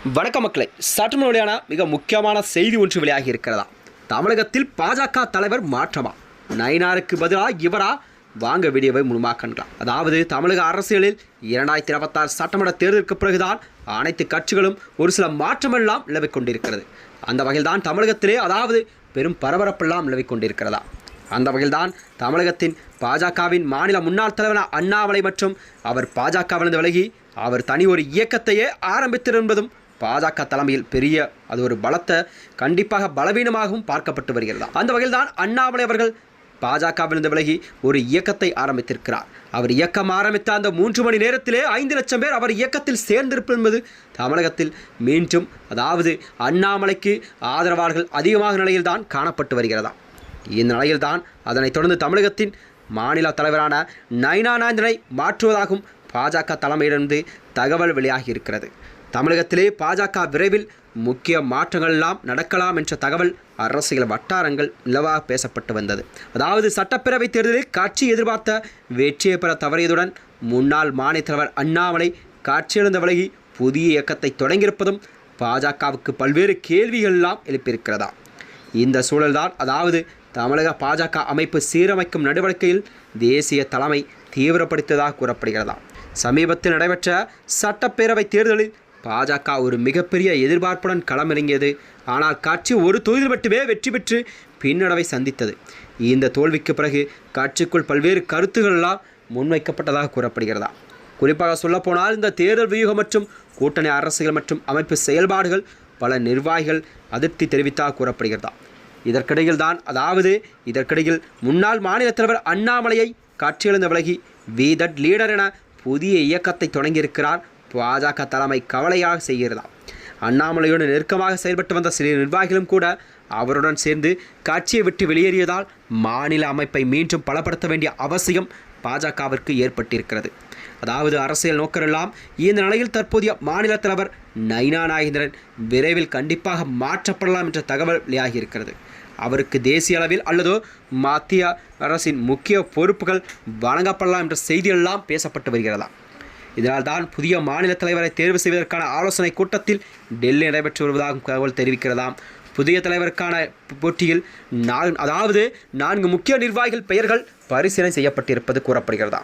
வணக்கம் மக்களே, சற்று வெளியான மிக முக்கியமான செய்தி ஒன்று வெளியாகி இருக்கிறதா? தமிழகத்தில் பாஜக தலைவர் மாற்றமா? நயினாருக்கு பதிலாக இவரா? வாங்க வீடியோவை முழுமாக்கின்றார். அதாவது தமிழக அரசியலில் 2026 சட்டமன்ற தேர்தலுக்கு பிறகுதான் அனைத்து கட்சிகளும் ஒரு சில மாற்றமெல்லாம் நிலவிக் கொண்டிருக்கிறது. அந்த வகையில்தான் தமிழகத்திலே அதாவது பெரும் பரபரப்பெல்லாம் நிலவிக் கொண்டிருக்கிறதா? அந்த வகையில்தான் தமிழகத்தின் பாஜகவின் மாநில முன்னாள் தலைவர் அண்ணாமலை மற்றும் அவர் பாஜகவிலிருந்து விலகி அவர் தனி ஒரு இயக்கத்தையே ஆரம்பித்திருப்பதும் பாஜக தலைமையில் பெரிய அது ஒரு பலத்தை கண்டிப்பாக பலவீனமாகவும் பார்க்கப்பட்டு வருகிறது. அந்த வகையில் தான் அண்ணாமலை அவர்கள் பாஜகவிலிருந்து விலகி ஒரு இயக்கத்தை ஆரம்பித்திருக்கிறார். அவர் இயக்கம் ஆரம்பித்த அந்த 3 மணி நேரத்திலே 5 லட்சம் பேர் அவர் இயக்கத்தில் சேர்ந்திருப்பது என்பது தமிழகத்தில் மீண்டும் அதாவது அண்ணாமலைக்கு ஆதரவாளர்கள் அதிகமாக நிலையில்தான் காணப்பட்டு வருகிறதா? இந்த நிலையில்தான் அதனைத் தொடர்ந்து தமிழகத்தின் மாநில தலைவரான நயினா நாகேந்திரனை மாற்றுவதாகவும் பாஜக தலைமையிலிருந்து தகவல் வெளியாகி இருக்கிறது. தமிழகத்திலே பாஜக விரைவில் முக்கிய மாற்றங்கள் எல்லாம் நடக்கலாம் என்ற தகவல் அரசியல் வட்டாரங்கள் நிலவாக பேசப்பட்டு வந்தது. அதாவது சட்டப்பேரவை தேர்தலில் கட்சி எதிர்பார்த்த வெற்றியை பெற தவறியதுடன் முன்னாள் மாநில தலைவர் அண்ணாமலை கட்சியிலிருந்து விலகி புதிய இயக்கத்தை தொடங்கியிருப்பதும் பாஜகவுக்கு பல்வேறு கேள்விகள் எல்லாம் எழுப்பியிருக்கிறதா? இந்த சூழல்தான் அதாவது தமிழக பாஜக அமைப்பு சீரமைக்கும் நடவடிக்கையில் தேசிய தலைமை தீவிரப்படுத்தியதாக கூறப்படுகிறதா? சமீபத்தில் நடைபெற்ற சட்டப்பேரவை தேர்தலில் பாஜக ஒரு மிகப்பெரிய எதிர்பார்ப்புடன் களமிறங்கியது. ஆனால் கட்சி ஒரு தொகுதியில் மட்டுமே வெற்றி பெற்று பின்னடைவை சந்தித்தது. இந்த தோல்விக்கு பிறகு கட்சிக்குள் பல்வேறு கருத்துக்கள் எல்லாம் முன்வைக்கப்பட்டதாக கூறப்படுகிறதா? குறிப்பாக சொல்லப்போனால் இந்த தேர்தல் வியூகம் மற்றும் கூட்டணி அரசியல் மற்றும் அமைப்பு செயல்பாடுகள் பல நிர்வாகிகள் அதிருப்தி தெரிவித்தாக கூறப்படுகிறதா? இதற்கிடையில் முன்னாள் மாநில தலைவர் அண்ணாமலையை கட்சியிலிருந்து விலகி வி தட் லீடர் என புதிய இயக்கத்தை தொடங்கியிருக்கிறார் பாஜக தலைமை கவலையாக செய்கிறதா? அண்ணாமலையோடு நெருக்கமாக செயல்பட்டு வந்த சில நிர்வாகிகளும் கூட அவருடன் சேர்ந்து கட்சியை விட்டு வெளியேறியதால் மாநில அமைப்பை மீண்டும் பலப்படுத்த வேண்டிய அவசியம் பாஜகவிற்கு ஏற்பட்டிருக்கிறது. அதாவது அரசியல் நோக்கரெல்லாம் இந்த நிலையில் தற்போதைய மாநில தலைவர் நயினா நாகேந்திரன் விரைவில் கண்டிப்பாக மாற்றப்படலாம் என்ற தகவல் வெளியாகியிருக்கிறது. அவருக்கு தேசிய அளவில் அல்லது மத்திய அரசின் முக்கிய பொறுப்புகள் வழங்கப்படலாம் என்ற செய்தியெல்லாம் பேசப்பட்டு வருகிறதா? இதனால் தான் புதிய மாநில தலைவரை தேர்வு செய்வதற்கான ஆலோசனை கூட்டத்தில் டெல்லி நடைபெற்று வருவதாகவும் தகவல் தெரிவிக்கிறதாம். புதிய தலைவருக்கான போட்டியில் 4 முக்கிய நிர்வாகிகள் பெயர்கள் பரிசீலனை செய்யப்பட்டிருப்பது கூறப்படுகிறதா?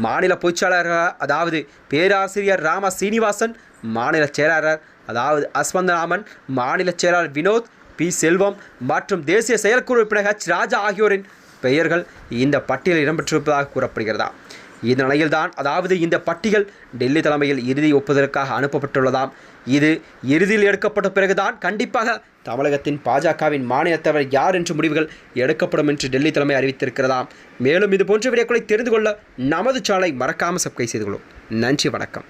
மாநில பொதுச்செயலாளர் அதாவது பேராசிரியர் ராம சீனிவாசன், மாநில செயலாளர் அதாவது அஸ்வந்தராமன், மாநில செயலாளர் வினோத் பி செல்வம் மற்றும் தேசிய செயற்குழு உறுப்பினர் H ராஜா ஆகியோரின் பெயர்கள் இந்த பட்டியலில் இடம்பெற்றிருப்பதாக கூறப்படுகிறதா? இந்த நிலையில்தான் அதாவது இந்த பட்டியல் டெல்லி தலைமையில் இறுதி ஒப்புதலுக்காக அனுப்பப்பட்டுள்ளதாம். இது இறுதியில் எடுக்கப்பட்ட பிறகுதான் கண்டிப்பாக தமிழகத்தின் பாஜகவின் மாநில தலைவர் யார் என்று முடிவுகள் எடுக்கப்படும் என்று டெல்லி தலைமை அறிவித்திருக்கிறதாம். மேலும் இது போன்ற வீடியோக்களை தெரிந்து கொள்ள நமது சேனலை மறக்காமல் சப்ஸ்கிரைப் செய்து கொள்ளும். நன்றி, வணக்கம்.